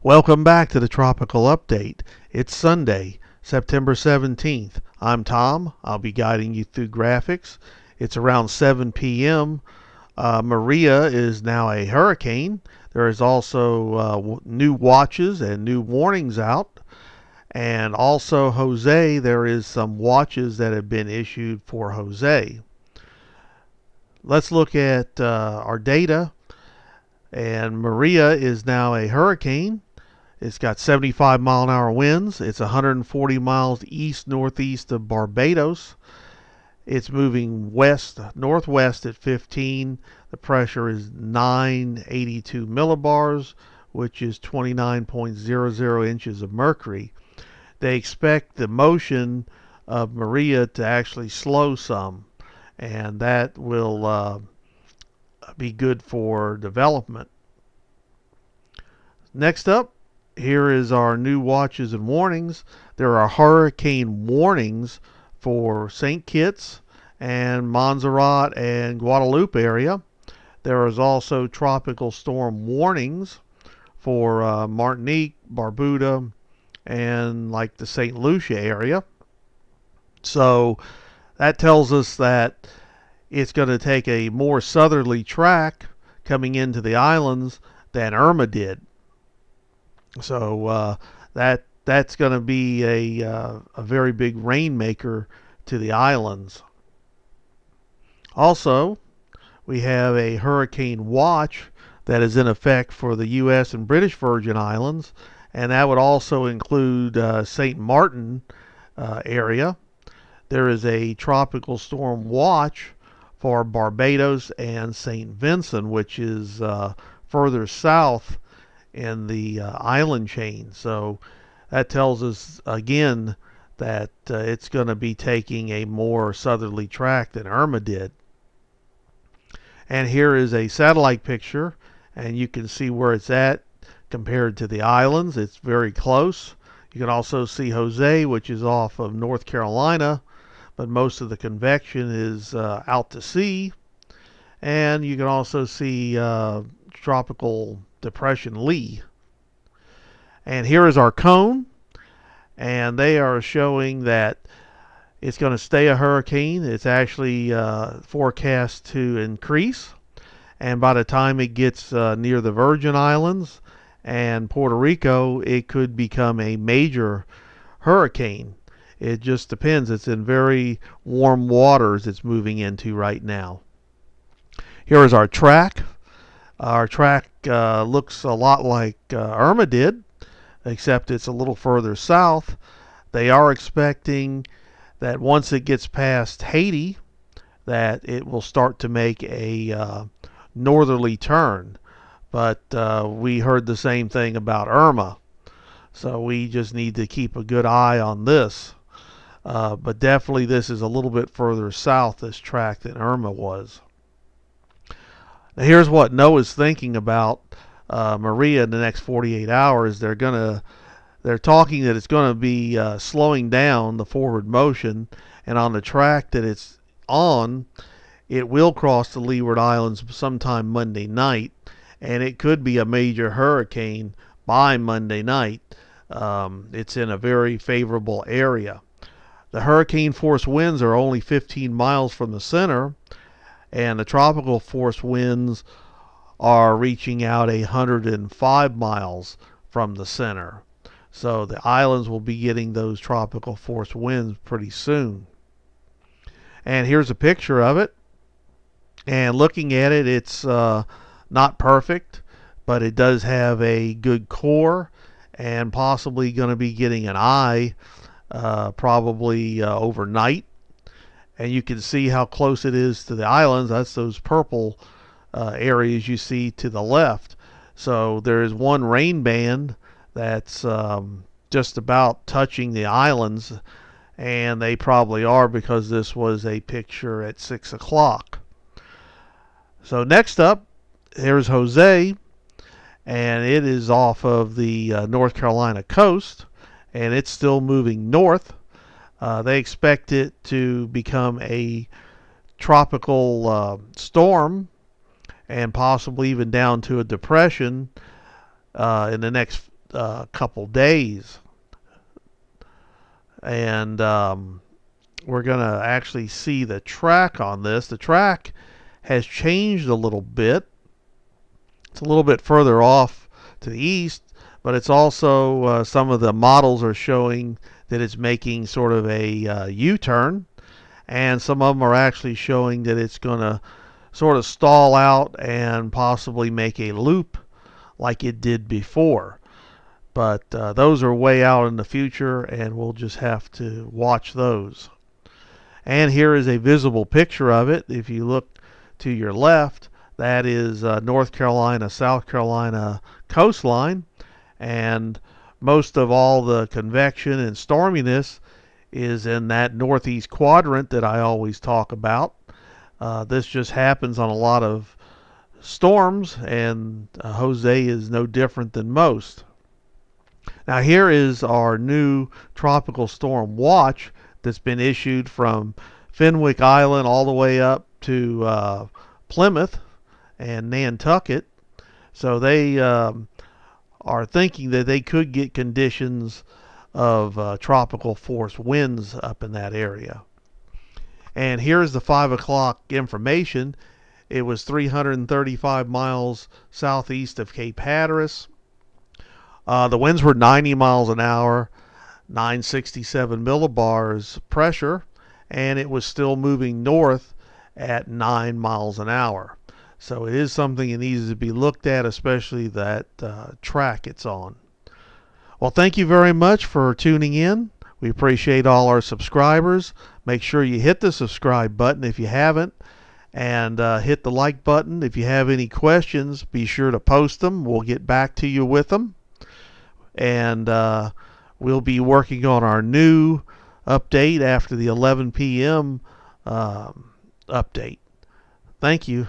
Welcome back to the Tropical Update. It's Sunday, September 17th. I'm Tom. I'll be guiding you through graphics. It's around 7 p.m. Maria is now a hurricane. There is also new watches and new warnings out. And also Jose, there is some watches that have been issued for Jose. Let's look at our data. And Maria is now a hurricane. It's got 75-mile-an-hour winds. It's 140 miles east-northeast of Barbados. It's moving west-northwest at 15. The pressure is 982 millibars, which is 29.00 inches of mercury. They expect the motion of Maria to actually slow some, and that will be good for development. Next up, here is our new watches and warnings. There are hurricane warnings for St. Kitts and Montserrat and Guadeloupe area. There is also tropical storm warnings for Martinique, Barbuda, and like the St. Lucia area. So that tells us that it's going to take a more southerly track coming into the islands than Irma did. So that's going to be a very big rainmaker to the islands. Also, we have a hurricane watch that is in effect for the U.S. and British Virgin Islands, and that would also include St. Martin area. There is a tropical storm watch for Barbados and St. Vincent, which is further south in the island chain. So that tells us again that it's going to be taking a more southerly track than Irma did. And here is a satellite picture, and you can see where it's at compared to the islands. It's very close. You can also see Jose, which is off of North Carolina, but most of the convection is out to sea. And you can also see tropical depression Lee. And here is our cone, and they are showing that it's going to stay a hurricane. It's actually forecast to increase, and by the time it gets near the Virgin Islands and Puerto Rico, it could become a major hurricane. It just depends. It's in very warm waters it's moving into right now. Here is our track. Our track looks a lot like Irma did, except it's a little further south. They are expecting that once it gets past Haiti, that it will start to make a northerly turn. But we heard the same thing about Irma. So we just need to keep a good eye on this. But definitely this is a little bit further south, this track, than Irma was. Now here's what NOAA's thinking about Maria in the next 48 hours. They're talking that it's going to be slowing down the forward motion, and on the track that it's on, it will cross the Leeward Islands sometime Monday night, and it could be a major hurricane by Monday night. It's in a very favorable area. The hurricane force winds are only 15 miles from the center, and the tropical force winds are reaching out 105 miles from the center. So the islands will be getting those tropical force winds pretty soon. And here's a picture of it. And looking at it, it's not perfect, but it does have a good core, and possibly going to be getting an eye probably overnight. And you can see how close it is to the islands. That's those purple areas you see to the left. So there is one rain band that's just about touching the islands, and they probably are because this was a picture at 6 o'clock. So next up, here's Jose, and it is off of the North Carolina coast, and it's still moving north. They expect it to become a tropical storm, and possibly even down to a depression in the next couple days. And we're going to actually see the track on this. The track has changed a little bit. It's a little bit further off to the east, but it's also some of the models are showing that it's making sort of a U-turn, and some of them are actually showing that it's going to sort of stall out and possibly make a loop like it did before. But those are way out in the future, and we'll just have to watch those. And here is a visible picture of it. If you look to your left, that is North Carolina, South Carolina coastline, and most of all the convection and storminess is in that northeast quadrant that I always talk about. This just happens on a lot of storms, and Jose is no different than most. Now here is our new tropical storm watch that's been issued from Fenwick Island all the way up to Plymouth and Nantucket. So they are thinking that they could get conditions of tropical force winds up in that area. And here's the 5 o'clock information. It was 335 miles southeast of Cape Hatteras. The winds were 90 miles an hour, 967 millibars pressure, and it was still moving north at 9 miles an hour. So it is something that needs to be looked at, especially that track it's on. Well, thank you very much for tuning in. We appreciate all our subscribers. Make sure you hit the subscribe button if you haven't, and hit the like button. If you have any questions, be sure to post them. We'll get back to you with them. And we'll be working on our new update after the 11 p.m. Update. Thank you.